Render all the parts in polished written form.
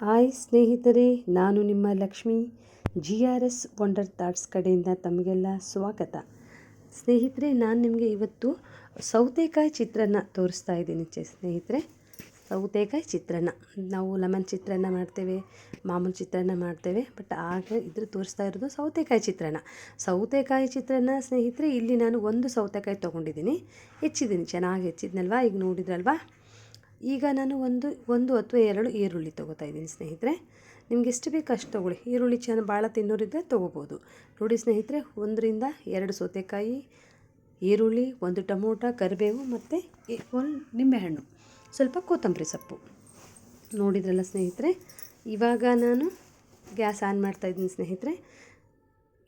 Hi ಸ್ನೇಹಿತರೆ, ನಾನು ನಿಮ್ಮ ಲಕ್ಷ್ಮಿ GRS ವಂಡರ್ ಥಾಟ್ಸ್ ಕಡೆಯಿಂದ ತಮಗೆಲ್ಲ ಸ್ವಾಗತ. ಸ್ನೇಹಿತರೆ, ನಾನು ನಿಮಗೆ ಇವತ್ತು ಸೌತೆಕಾಯಿ ಚಿತ್ರಾನ್ನ ತೋರಿಸ್ತಾ ಇದ್ದೀನಿ. ಸ್ನೇಹಿತರೆ, ಸೌತೆಕಾಯಿ ಚಿತ್ರಾನ್ನ ನಾವು ಲೆಮನ್ ಚಿತ್ರಾನ್ನ ಮಾಡ್ತೇವೆ, ಮಾಮೂಲು ಚಿತ್ರಾನ್ನ ಮಾಡ್ತೇವೆ. ಬಟ್ ಆಗ ಇದ್ರ ತೋರಿಸ್ತಾ ಇರೋದು ಸೌತೆಕಾಯಿ ಚಿತ್ರಾನ್ನ. ಸೌತೆಕಾಯಿ ಚಿತ್ರಾನ್ನ ಸ್ನೇಹಿತರೆ, ಇಲ್ಲಿ ನಾನು ಒಂದು ಸೌತೆಕಾಯಿ ತೊಗೊಂಡಿದ್ದೀನಿ, ಹೆಚ್ಚಿದ್ದೀನಿ, ಚೆನ್ನಾಗಿ ಹೆಚ್ಚಿದ್ನಲ್ವಾ. ಈಗ ನೋಡಿದ್ರಲ್ವಾ. ಈಗ ನಾನು ಒಂದು ಅಥವಾ ಎರಡು ಈರುಳ್ಳಿ ತೊಗೋತಾ ಇದ್ದೀನಿ ಸ್ನೇಹಿತರೆ. ನಿಮ್ಗೆ ಎಷ್ಟು ಬೇಕು ಅಷ್ಟು ತೊಗೊಳ್ಳಿ. ಈರುಳ್ಳಿ ಭಾಳ ತಿನ್ನೋರಿದ್ದರೆ ತೊಗೋಬೋದು. ನೋಡಿ ಸ್ನೇಹಿತರೆ, 1ರಿಂದ 2 ಸೌತೆಕಾಯಿ, ಈರುಳ್ಳಿ, 1 ಟೊಮೊಟೊ, ಕರಿಬೇವು ಮತ್ತು 1 ನಿಂಬೆಹಣ್ಣು, ಸ್ವಲ್ಪ ಕೊತ್ತಂಬರಿ ಸೊಪ್ಪು. ನೋಡಿದ್ರಲ್ಲ ಸ್ನೇಹಿತರೆ. ಇವಾಗ ನಾನು ಗ್ಯಾಸ್ ಆನ್ ಮಾಡ್ತಾಯಿದ್ದೀನಿ ಸ್ನೇಹಿತರೆ.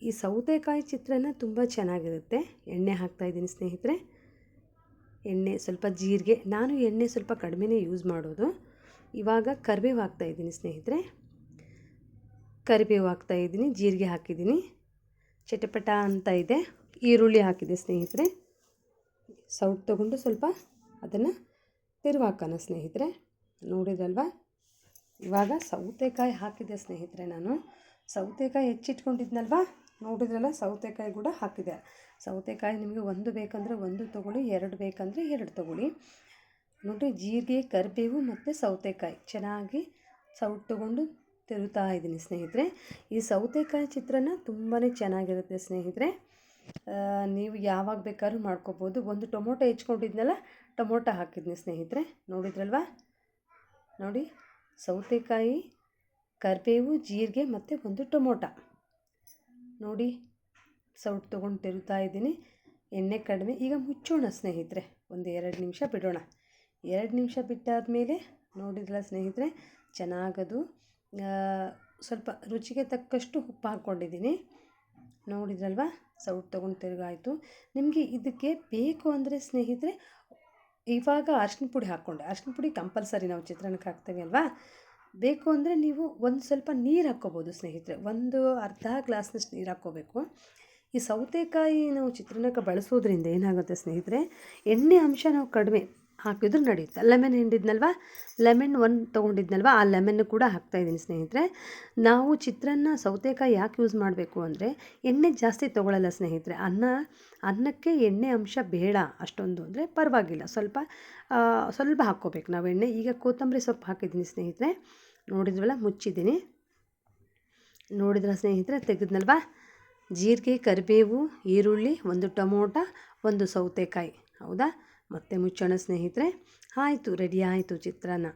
ಈ ಸೌತೆಕಾಯಿ ಚಿತ್ರಾನ್ನ ತುಂಬ ಚೆನ್ನಾಗಿರುತ್ತೆ. ಎಣ್ಣೆ ಹಾಕ್ತಾಯಿದ್ದೀನಿ ಸ್ನೇಹಿತರೆ. ಎಣ್ಣೆ, ಸ್ವಲ್ಪ ಜೀರಿಗೆ. ನಾನು ಎಣ್ಣೆ ಸ್ವಲ್ಪ ಕಡಿಮೆನೇ ಯೂಸ್ ಮಾಡೋದು. ಇವಾಗ ಕರಿಬೇವು ಹಾಕ್ತಾಯಿದ್ದೀನಿ ಸ್ನೇಹಿತರೆ. ಕರಿಬೇವು ಹಾಕ್ತಾಯಿದ್ದೀನಿ, ಜೀರಿಗೆ ಹಾಕಿದ್ದೀನಿ, ಚಟಪಟ ಅಂತ ಇದೆ. ಈರುಳ್ಳಿ ಹಾಕಿದೆ ಸ್ನೇಹಿತರೆ. ಸೌಟ್ ತೊಗೊಂಡು ಸ್ವಲ್ಪ ಅದನ್ನು ತಿರುವಾಕೋಣ ಸ್ನೇಹಿತರೆ. ನೋಡಿದ್ರಲ್ವಾ. ಇವಾಗ ಸೌತೆಕಾಯಿ ಹಾಕಿದೆ ಸ್ನೇಹಿತರೆ. ನಾನು ಸೌತೆಕಾಯಿ ಹೆಚ್ಚಿಟ್ಕೊಂಡಿದ್ನಲ್ವಾ, ನೋಡಿದ್ರಲ್ಲ. ಸೌತೆಕಾಯಿ ಕೂಡ ಹಾಕಿದೆ. ಸೌತೆಕಾಯಿ ನಿಮಗೆ 1 ಬೇಕಂದರೆ 1 ತೊಗೊಳ್ಳಿ, 2 ಬೇಕಂದರೆ 2 ತೊಗೊಳ್ಳಿ. ನೋಡಿ, ಜೀರಿಗೆ, ಕರಿಬೇವು ಮತ್ತು ಸೌತೆಕಾಯಿ ಚೆನ್ನಾಗಿ ಸೌಟ್ ತೊಗೊಂಡು ತಿರುತ್ತಾ ಇದ್ದೀನಿ ಸ್ನೇಹಿತರೆ. ಈ ಸೌತೆಕಾಯಿ ಚಿತ್ರಾನ್ನ ತುಂಬಾ ಚೆನ್ನಾಗಿರುತ್ತೆ ಸ್ನೇಹಿತರೆ. ನೀವು ಯಾವಾಗ ಬೇಕಾದ್ರೂ ಮಾಡ್ಕೋಬೋದು. 1 ಟೊಮೊಟೊ ಹೆಚ್ಕೊಂಡಿದ್ನಲ್ಲ, ಟೊಮೊಟೊ ಹಾಕಿದ್ನಿ ಸ್ನೇಹಿತರೆ. ನೋಡಿದ್ರಲ್ವಾ. ನೋಡಿ, ಸೌತೆಕಾಯಿ, ಕರಿಬೇವು, ಜೀರಿಗೆ ಮತ್ತು 1 ಟೊಮೊಟೊ ನೋಡಿ ಸೌಟ್ ತೊಗೊಂಡು ತಿರುತ್ತಾ ಇದ್ದೀನಿ. ಎಣ್ಣೆ ಕಡಿಮೆ. ಈಗ ಮುಚ್ಚೋಣ ಸ್ನೇಹಿತರೆ, 1-2 ನಿಮಿಷ ಬಿಡೋಣ. 2 ನಿಮಿಷ ಬಿಟ್ಟಾದಮೇಲೆ ನೋಡಿದ್ರಲ್ಲ ಸ್ನೇಹಿತರೆ, ಚೆನ್ನಾಗದು ಸ್ವಲ್ಪ ರುಚಿಗೆ ತಕ್ಕಷ್ಟು ಉಪ್ಪು ಹಾಕ್ಕೊಂಡಿದ್ದೀನಿ. ನೋಡಿದ್ರಲ್ವ. ಸೌಟ್ ತೊಗೊಂಡು ತಿರುಗಾಯಿತು. ನಿಮಗೆ ಇದಕ್ಕೆ ಬೇಕು ಅಂದರೆ ಸ್ನೇಹಿತರೆ, ಇವಾಗ ಅರಿಶಿನ ಪುಡಿ ಹಾಕ್ಕೊಂಡೆ. ಅರಿಶಿನ ಪುಡಿ ಕಂಪಲ್ಸರಿ, ನಾವು ಚಿತ್ರಾನ್ನಕ್ಕೆ ಹಾಕ್ತೇವೆ ಅಲ್ವಾ. ಬೇಕು ಅಂದರೆ ನೀವು ಒಂದು ಸ್ವಲ್ಪ ನೀರು ಹಾಕ್ಕೋಬೋದು ಸ್ನೇಹಿತರೆ. ಅರ್ಧ ಗ್ಲಾಸ್ನಷ್ಟು ನೀರು ಹಾಕ್ಕೋಬೇಕು. ಈ ಸೌತೆಕಾಯಿ ನಾವು ಚಿತ್ರಾನ್ನಕ್ಕೆ ಬಳಸೋದ್ರಿಂದ ಏನಾಗುತ್ತೆ ಸ್ನೇಹಿತರೆ, ಎಣ್ಣೆ ಅಂಶ ನಾವು ಕಡಿಮೆ ಹಾಕಿದ್ರೂ ನಡೆಯುತ್ತೆ. ಲೆಮನ್ ಹಿಂಡಿದ್ನಲ್ವ, ಲೆಮನ್ 1 ತೊಗೊಂಡಿದ್ನಲ್ವ, ಆ ಲೆಮನ್ನು ಕೂಡ ಹಾಕ್ತಾಯಿದ್ದೀನಿ ಸ್ನೇಹಿತರೆ. ನಾವು ಚಿತ್ರಾನ್ನ ಸೌತೆಕಾಯಿ ಯಾಕೆ ಯೂಸ್ ಮಾಡಬೇಕು ಅಂದರೆ, ಎಣ್ಣೆ ಜಾಸ್ತಿ ತೊಗೊಳ್ಳಲ್ಲ ಸ್ನೇಹಿತರೆ. ಅನ್ನಕ್ಕೆ ಎಣ್ಣೆ ಅಂಶ ಬೇಡ ಅಷ್ಟೊಂದು ಅಂದರೆ ಪರವಾಗಿಲ್ಲ, ಸ್ವಲ್ಪ ಹಾಕ್ಕೋಬೇಕು ನಾವು ಎಣ್ಣೆ. ಈಗ ಕೊತ್ತಂಬರಿ ಸೊಪ್ಪು ಹಾಕಿದ್ದೀನಿ ಸ್ನೇಹಿತರೆ. ನೋಡಿದ್ವಲ್ಲ, ಮುಚ್ಚಿದ್ದೀನಿ. ನೋಡಿದ್ರ ಸ್ನೇಹಿತರೆ, ತೆಗೆದ್ನಲ್ವ. ಜೀರಿಗೆ, ಕರಿಬೇವು, ಈರುಳ್ಳಿ, 1 ಟೊಮೊಟೊ, 1 ಸೌತೆಕಾಯಿ. ಹೌದಾ. ಮತ್ತೆ ಮುಚ್ಚೋಣ ಸ್ನೇಹಿತರೆ. ಆಯಿತು, ರೆಡಿ ಆಯಿತು ಚಿತ್ರಾನ್ನ.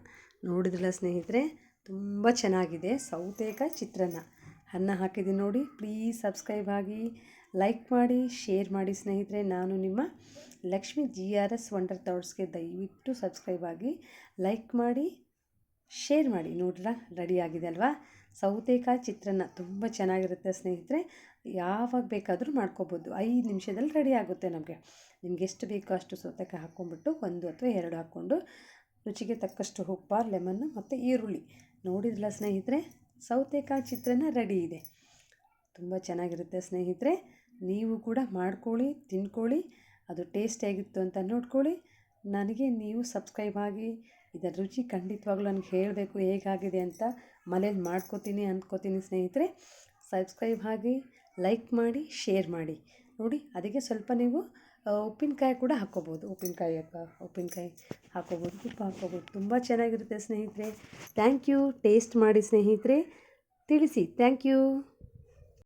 ನೋಡಿದ್ರಲ್ಲ ಸ್ನೇಹಿತರೆ, ತುಂಬ ಚೆನ್ನಾಗಿದೆ ಸೌತೆಕಾಯಿ ಚಿತ್ರಾನ್ನ. ಅನ್ನ ಹಾಕಿದ್ದೀನಿ ನೋಡಿ. ಪ್ಲೀಸ್ ಸಬ್ಸ್ಕ್ರೈಬ್ ಆಗಿ, ಲೈಕ್ ಮಾಡಿ, ಶೇರ್ ಮಾಡಿ ಸ್ನೇಹಿತರೆ. ನಾನು ನಿಮ್ಮ ಲಕ್ಷ್ಮಿ GRS ವಂಡರ್ ಥಾಟ್ಸ್ಗೆ ದಯವಿಟ್ಟು ಸಬ್ಸ್ಕ್ರೈಬ್ ಆಗಿ, ಲೈಕ್ ಮಾಡಿ, ಶೇರ್ ಮಾಡಿ. ನೋಡ್ರ, ರೆಡಿ ಆಗಿದೆ ಅಲ್ವಾ ಸೌತೆಕಾಯಿ ಚಿತ್ರಾನ್ನ. ತುಂಬ ಚೆನ್ನಾಗಿರುತ್ತೆ ಸ್ನೇಹಿತರೆ. ಯಾವಾಗ ಬೇಕಾದರೂ ಮಾಡ್ಕೋಬೋದು. 5 ನಿಮಿಷದಲ್ಲಿ ರೆಡಿ ಆಗುತ್ತೆ ನಮಗೆ. ನಿಮ್ಗೆ ಎಷ್ಟು ಬೇಕೋ ಅಷ್ಟು ಸೌತೆಕಾಯಿ ಹಾಕ್ಕೊಂಡ್ಬಿಟ್ಟು 1 ಅಥವಾ 2 ಹಾಕ್ಕೊಂಡು, ರುಚಿಗೆ ತಕ್ಕಷ್ಟು ಉಪ್ಪು, ಲೆಮನ್ನು ಮತ್ತು ಈರುಳ್ಳಿ. ನೋಡಿದ್ರಲ್ಲ ಸ್ನೇಹಿತರೆ, ಸೌತೆಕಾಯಿ ಚಿತ್ರಾನ್ನ ರೆಡಿ ಇದೆ. ತುಂಬ ಚೆನ್ನಾಗಿರುತ್ತೆ ಸ್ನೇಹಿತರೆ. ನೀವು ಕೂಡ ಮಾಡ್ಕೊಳ್ಳಿ, ತಿನ್ಕೊಳ್ಳಿ. ಅದು ಟೇಸ್ಟ್ ಹೇಗಿತ್ತು ಅಂತ ನೋಡ್ಕೊಳ್ಳಿ. ನನಗೆ ನೀವು ಸಬ್ಸ್ಕ್ರೈಬ್ ಆಗಿ, ಇದರ ರುಚಿ ಖಂಡಿತವಾಗ್ಲೂ ನನಗೆ ಹೇಳಬೇಕು ಹೇಗಾಗಿದೆ ಅಂತ. ಮನೇಲಿ ಮಾಡ್ಕೋತೀನಿ ಅಂದ್ಕೋತೀನಿ ಸ್ನೇಹಿತರೆ. ಸಬ್ಸ್ಕ್ರೈಬ್ ಆಗಿ, ಲೈಕ್ ಮಾಡಿ, ಶೇರ್ ಮಾಡಿ. ನೋಡಿ, ಅದಕ್ಕೆ ಸ್ವಲ್ಪ ನೀವು ಉಪ್ಪಿನಕಾಯಿ ಕೂಡ ಹಾಕ್ಕೋಬೋದು. ಉಪ್ಪಿನಕಾಯಿ ಹಾಕ್ಕೋಬೋದು, ಉಪ್ಪು ಹಾಕ್ಕೋಬೋದು. ತುಂಬ ಚೆನ್ನಾಗಿರುತ್ತೆ ಸ್ನೇಹಿತರೆ. Thank you. ಟೇಸ್ಟ್ ಮಾಡಿ ಸ್ನೇಹಿತರೆ, ತಿಳಿಸಿ. Thank you.